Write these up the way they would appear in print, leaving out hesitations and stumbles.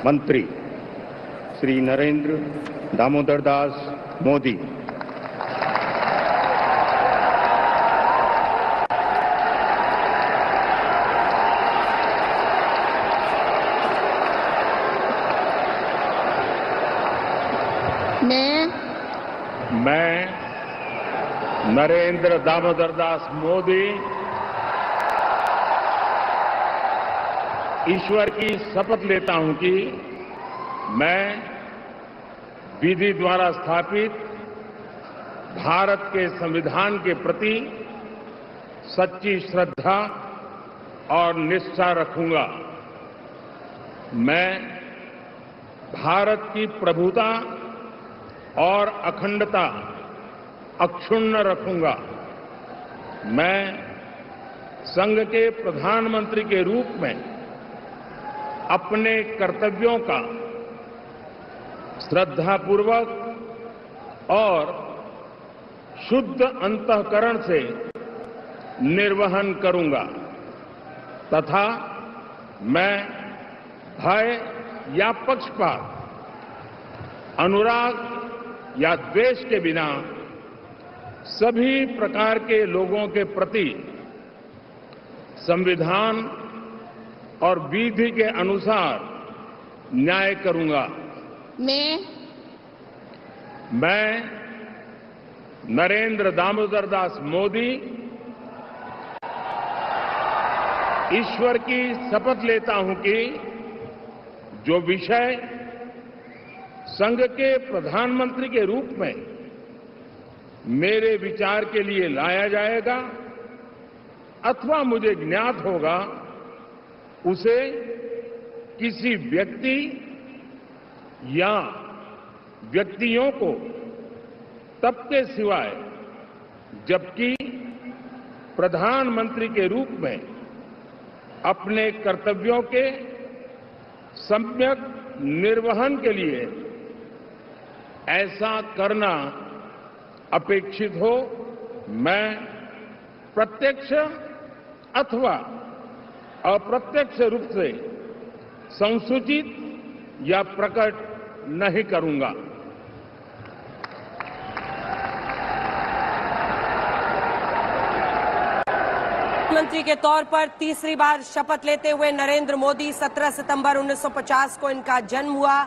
मंत्री श्री नरेंद्र दामोदर दास मोदी। मैं नरेंद्र दामोदर दास मोदी ईश्वर की शपथ लेता हूं कि मैं विधि द्वारा स्थापित भारत के संविधान के प्रति सच्ची श्रद्धा और निष्ठा रखूंगा। मैं भारत की प्रभुता और अखंडता अक्षुण्ण रखूंगा। मैं संघ के प्रधानमंत्री के रूप में अपने कर्तव्यों का श्रद्धापूर्वक और शुद्ध अंतःकरण से निर्वहन करूंगा तथा मैं भय या पक्षपात, अनुराग या द्वेष के बिना सभी प्रकार के लोगों के प्रति संविधान और विधि के अनुसार न्याय करूंगा। मैं नरेंद्र दामोदर दास मोदी ईश्वर की शपथ लेता हूं कि जो विषय संघ के प्रधानमंत्री के रूप में मेरे विचार के लिए लाया जाएगा अथवा मुझे ज्ञात होगा, उसे किसी व्यक्ति या व्यक्तियों को तब के सिवाय जबकि प्रधानमंत्री के रूप में अपने कर्तव्यों के सम्यक निर्वहन के लिए ऐसा करना अपेक्षित हो, मैं प्रत्यक्ष अथवा अप्रत्यक्ष रूप से संसूचित या प्रकट नहीं करूंगा। मुख्यमंत्री के तौर पर तीसरी बार शपथ लेते हुए नरेंद्र मोदी 17 सितंबर 1950 को इनका जन्म हुआ।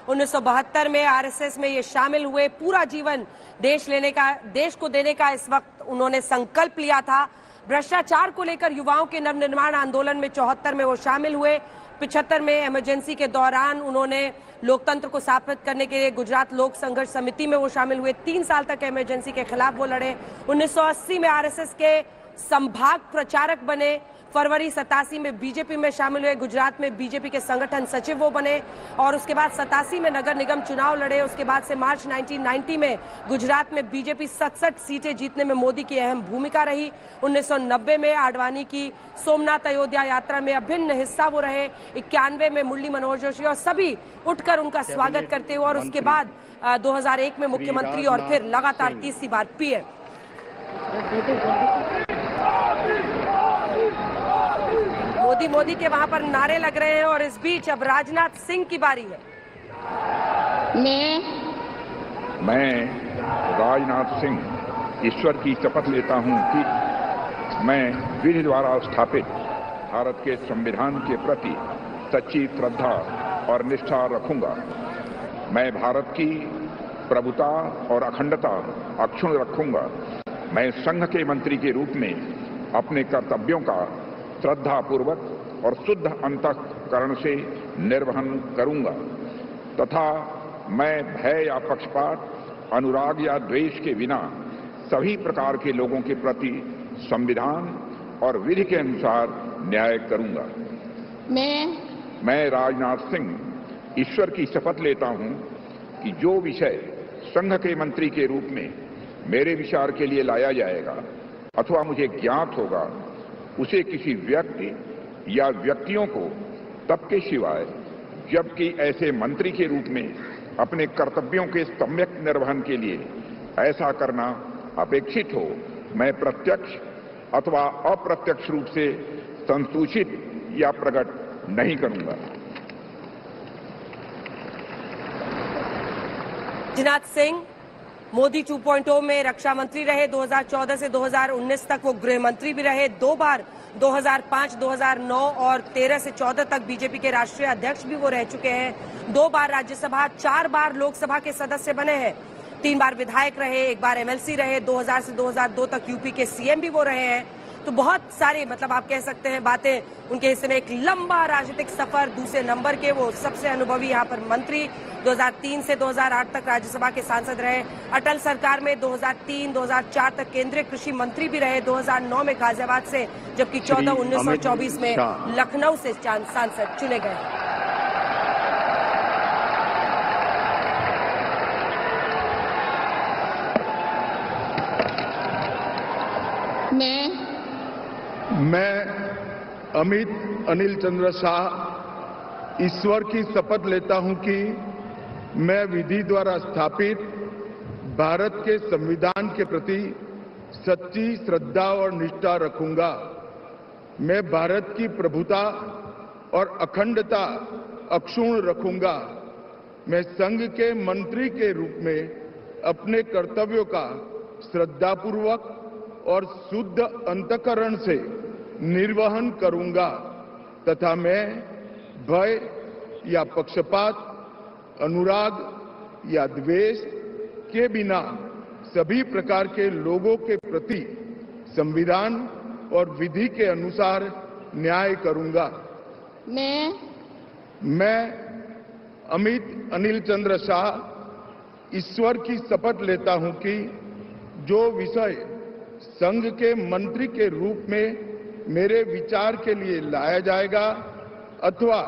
1972 में आरएसएस में ये शामिल हुए। पूरा जीवन देश को देने का इस वक्त उन्होंने संकल्प लिया था। भ्रष्टाचार को लेकर युवाओं के नवनिर्माण आंदोलन में 74 में वो शामिल हुए। 75 में इमरजेंसी के दौरान उन्होंने लोकतंत्र को स्थापित करने के लिए गुजरात लोक संघर्ष समिति में वो शामिल हुए। 3 साल तक इमरजेंसी के खिलाफ वो लड़े। 1980 में आरएसएस के संभाग प्रचारक बने। फरवरी 87 में बीजेपी में शामिल हुए। गुजरात में बीजेपी के संगठन सचिव वो बने और उसके बाद 87 में नगर निगम चुनाव लड़े। उसके बाद से मार्च 1990 में गुजरात में बीजेपी 67 सीटें जीतने में मोदी की अहम भूमिका रही। 1990 में आडवाणी की सोमनाथ अयोध्या यात्रा में अभिन्न हिस्सा वो रहे। 91 में मुरली मनोहर जोशी और सभी उठकर उनका स्वागत करते हुए और उसके बाद 2001 में मुख्यमंत्री और फिर लगातार तीसरी बार पीएम। मोदी के वहां पर नारे लग रहे हैं और इस बीच अब राजनाथ सिंह की बारी है। मैं राजनाथ सिंह ईश्वर की शपथ लेता हूं कि मैं विधि द्वारा स्थापित भारत के संविधान के प्रति सच्ची श्रद्धा और निष्ठा रखूंगा। मैं भारत की प्रभुता और अखंडता अक्षुण्ण रखूंगा। मैं संघ के मंत्री के रूप में अपने कर्तव्यों का श्रद्धापूर्वक और शुद्ध अंतःकरण से निर्वहन करूंगा तथा मैं भय या पक्षपात, अनुराग या द्वेष के बिना सभी प्रकार के लोगों के प्रति संविधान और विधि के अनुसार न्याय करूंगा। मैं राजनाथ सिंह ईश्वर की शपथ लेता हूं कि जो विषय संघ के मंत्री के रूप में मेरे विचार के लिए लाया जाएगा अथवा मुझे ज्ञात होगा, उसे किसी व्यक्ति या व्यक्तियों को तब के सिवाय जबकि ऐसे मंत्री के रूप में अपने कर्तव्यों के सम्यक निर्वहन के लिए ऐसा करना अपेक्षित हो, मैं प्रत्यक्ष अथवा अप्रत्यक्ष रूप से संसूचित या प्रकट नहीं करूंगा। राजनाथ सिंह मोदी 2.0 में रक्षा मंत्री रहे। 2014 से 2019 तक वो गृह मंत्री भी रहे। 2 बार 2005, 2009 और 13 से 14 तक बीजेपी के राष्ट्रीय अध्यक्ष भी वो रह चुके हैं। 2 बार राज्यसभा, 4 बार लोकसभा के सदस्य बने हैं। 3 बार विधायक रहे, 1 बार एमएलसी रहे। 2000 से 2002 तक यूपी के सीएम भी वो रहे हैं। तो बहुत सारे मतलब आप कह सकते हैं बातें उनके हिस्से में। एक लंबा राजनीतिक सफर, दूसरे नंबर के वो सबसे अनुभवी यहाँ पर मंत्री। 2003 से 2008 तक राज्यसभा के सांसद रहे। अटल सरकार में 2003-2004 तक केंद्रीय कृषि मंत्री भी रहे। 2009 में गाजियाबाद से, जबकि 14, 19 और 24 में लखनऊ से सांसद चुने गए। मैं अमित अनिल चंद्र शाह ईश्वर की शपथ लेता हूं कि मैं विधि द्वारा स्थापित भारत के संविधान के प्रति सच्ची श्रद्धा और निष्ठा रखूंगा। मैं भारत की प्रभुता और अखंडता अक्षुण्ण रखूंगा। मैं संघ के मंत्री के रूप में अपने कर्तव्यों का श्रद्धापूर्वक और शुद्ध अंतःकरण से निर्वहन करूंगा तथा मैं भय या पक्षपात, अनुराग या द्वेष के बिना सभी प्रकार के लोगों के प्रति संविधान और विधि के अनुसार न्याय करूंगा। मैं अमित अनिल चंद्र शाह ईश्वर की शपथ लेता हूं कि जो विषय संघ के मंत्री के रूप में मेरे विचार के लिए लाया जाएगा अथवा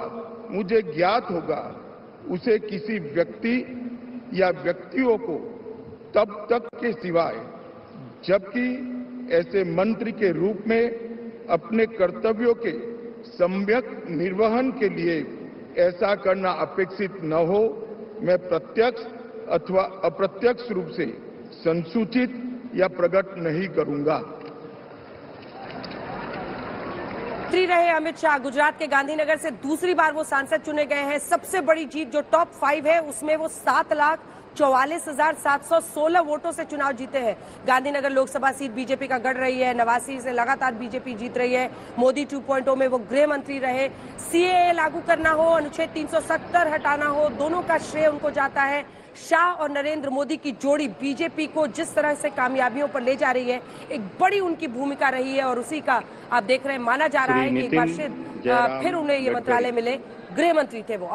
मुझे ज्ञात होगा, उसे किसी व्यक्ति या व्यक्तियों को तब तक के सिवाय जबकि ऐसे मंत्री के रूप में अपने कर्तव्यों के सम्यक निर्वहन के लिए ऐसा करना अपेक्षित न हो, मैं प्रत्यक्ष अथवा अप्रत्यक्ष रूप से संसूचित या प्रकट नहीं करूंगा। मंत्री रहे अमित शाह गुजरात के गांधीनगर से दूसरी बार वो सांसद चुने गए हैं। सबसे बड़ी जीत जो टॉप 5 है उसमें वो 7,44,716 वोटों से चुनाव जीते हैं। गांधीनगर लोकसभा सीट बीजेपी का गढ़ रही है। 89 से लगातार बीजेपी जीत रही है। मोदी 2.0 में वो गृह मंत्री रहे। सीएए लागू करना हो, अनुच्छेद 370 हटाना हो, दोनों का श्रेय उनको जाता है। शाह और नरेंद्र मोदी की जोड़ी बीजेपी को जिस तरह से कामयाबियों पर ले जा रही है, एक बड़ी उनकी भूमिका रही है और उसी का आप देख रहे हैं, माना जा रहा है कि एक बार फिर उन्हें ये मंत्रालय मिले। गृह मंत्री थे वो।